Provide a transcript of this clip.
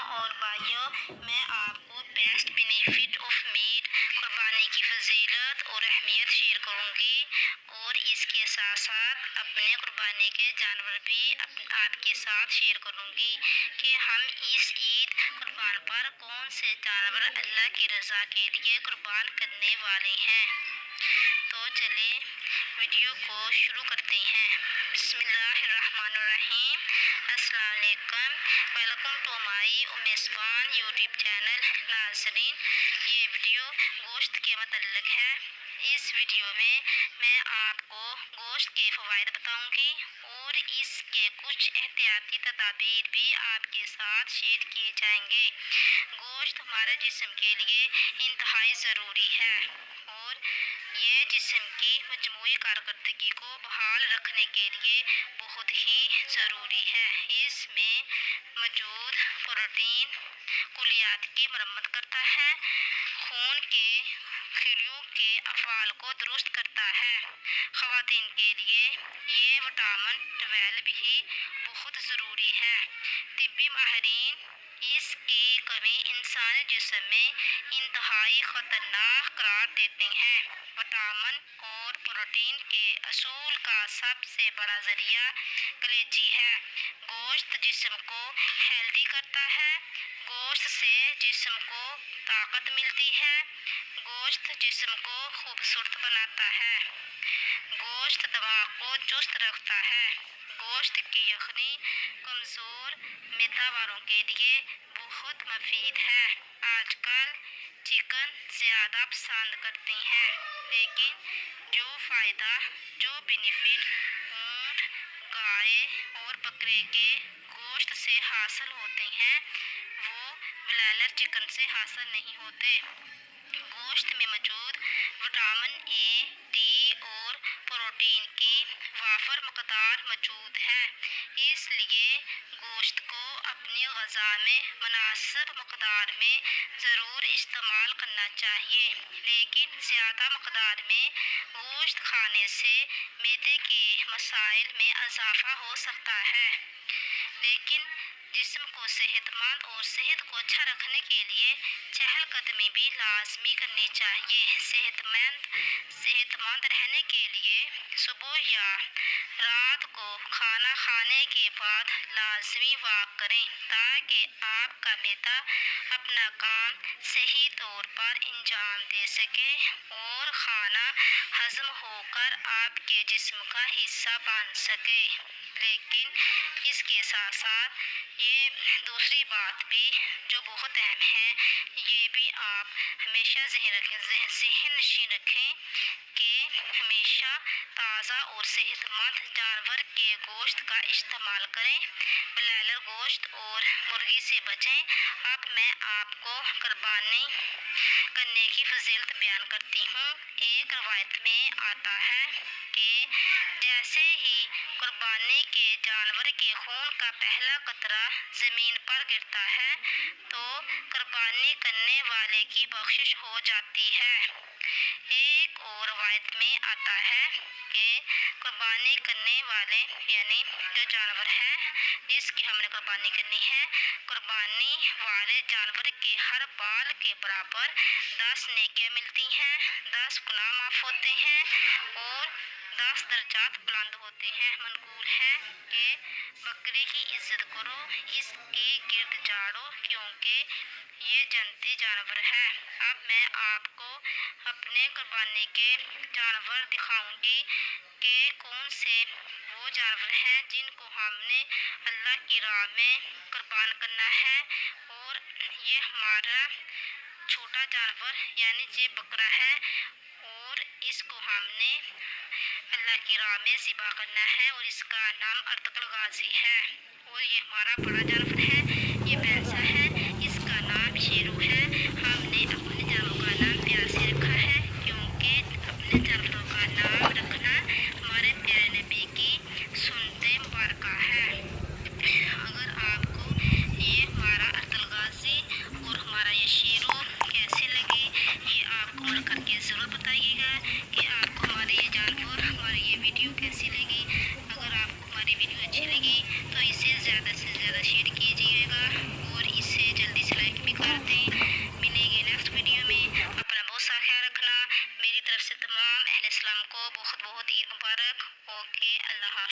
اور بھائیوں، میں آپ کو بیسٹ بینیفٹ آف میٹ قربانی کی فضیلت اور اہمیت شیئر کروں گی، اور اس کے ساتھ ساتھ اپنے قربانی کے جانور بھی آپ کے ساتھ شیئر کروں گی کہ ہم اس عید قربان پر کون سے جانور اللہ کی رضا کے لیے قربان کرنے والے ہیں۔ تو چلیں ویڈیو کو شروع کرتے ہیں۔ بسم اللہ الرحمن الرحیم۔ السلام علیکم، ویلکم ٹو مائی میزبان یوٹیوب چینل۔ ناظرین، یہ ویڈیو گوشت کے متعلق ہے۔ اس ویڈیو میں آپ کو گوشت کے فوائد بتاؤں گی اور اس کے کچھ احتیاطی تدابیر بھی آپ کے ساتھ شیئر کیے جائیں گے۔ گوشت ہمارے جسم کے لیے انتہائی ضروری ہے اور یہ جسم کی مجموعی کارکردگی کو بحال رکھنے کے لیے بہت ہی ضروری ہے۔ اس میں موجود پروٹین کلیات کی مرمت کرتا ہے، خون کے کھلیوں کے افعال کو درست کرتا ہے۔ خواتین کے لیے یہ وٹامن 12 بھی بہت ضروری ہے۔ طبی ماہرین اس کی کمی انسانی جسم میں انتہائی خطرناک قرار دیتے ہیں۔ وٹامن اور پروٹین کے حصول کا سب سے بڑا ذریعہ کلیجی ہے۔ گوشت جسم کو ہیلدی کرتا ہے۔ گوشت سے جسم کو طاقت ملتی ہے۔ گوشت جسم کو خوبصورت بناتا ہے۔ گوشت دماغ کو چست رکھتا ہے۔ گوشت کی یخنی کمزور معدہ والوں کے لیے بہت مفید ہے۔ آج کل چکن زیادہ پسند کرتے ہیں، لیکن جو بینیفٹ اونٹ، گائے اور بکرے کے گوشت سے حاصل ہوتے ہیں وہ بلائلر چکن سے حاصل نہیں ہوتے۔ گوشت میں موجود وٹامن اے، ڈی اور پروٹین کی وافر مقدار موجود ہے، اس لیے گوشت کو اپنی غذا میں مناسب مقدار میں ضرور استعمال کرنا چاہیے۔ لیکن زیادہ مقدار میں گوشت کھانے سے معدے کے مسائل میں اضافہ ہو سکتا ہے۔ لیکن جسم کو صحت مند اور صحت کو اچھا رکھنے کے لیے چہل قدمی بھی لازمی کرنی چاہیے۔ صحت مند رہنے کے لیے صبح یا رات کو کھانا کھانے کے بعد لازمی واک کریں تاکہ آپ کا معدہ اپنا کام صحیح طور پر انجام دے سکے اور کھانا ہضم ہو کر آپ کے جسم کا حصہ بن سکے۔ لیکن اس کے ساتھ ساتھ یہ دوسری بات بھی جو بہت اہم ہے، یہ بھی آپ ہمیشہ ذہن نشین رکھیں کہ ہمیشہ تازہ اور صحت مند جانور کے گوشت کا استعمال کریں۔ بلائلر گوشت اور مرغی سے بچیں۔ اب میں آپ کو قربانی کرنے کی فضیلت بیان کرتی ہوں۔ ایک روایت میں آتا ہے کہ جیسے ہی قربانی کے جانور کے خون کا پہلا قطرہ زمین پر گرتا ہے تو قربانی کرنے والے کی بخشش ہو جاتی ہے۔ ایک اور روایت میں آتا ہے کہ قربانی کرنے والے یعنی جو جانور ہے جس کی ہم نے قربانی کرنی ہے، قربانی والے جانور کے ہر بال کے برابر 10 نیکیاں ملتی ہیں، 10 گناہ معاف ہوتے ہیں اور 10 درجات بلند ہوتے ہیں۔ منقول ہے کہ بکری کی عزت کرو، اس کے گرد جاڑو کیونکہ یہ جنتی جانور ہے۔ اب میں آپ کو اپنے قربانی کے جانور دکھاؤں گی کہ کون سے وہ جانور ہیں جن کو ہم نے اللہ کی راہ میں قربان کرنا ہے، اور یہ ہمارا چھوٹا جانور یعنی یہ بکرا ہے اور اس کو ہم نے اللہ کی راہ میں ذبح کرنا ہے اور اس کا نام ارتقل غازی ہے۔ اور یہ ہمارا بڑا جانور ہے، یہ بھینسا ہے، اس کا نام شیرو ہے۔ ہم نے اپنے جانوروں کا نام پیار سے رکھا ہے کیونکہ اپنے جانوروں کا نام رکھنا ہمارے پیارے نبی کی سنت مبارکہ ہے۔ اگر آپ کو یہ ہمارا ارتقل غازی اور ہمارا یہ شیرو کیسے لگے، یہ آپ کمنٹ کر کے ضرور بتائیے گا کہ آپ کو ہمارے یہ جانور، ہماری یہ ویڈیو کیسی لگی۔ اگر آپ کو ہماری ویڈیو اچھی لگی تو اسے زیادہ سے زیادہ شیئر کیجیے گا اور اسے تمام کو بہت بہت عید مبارک. اوکے اللہ حافظ.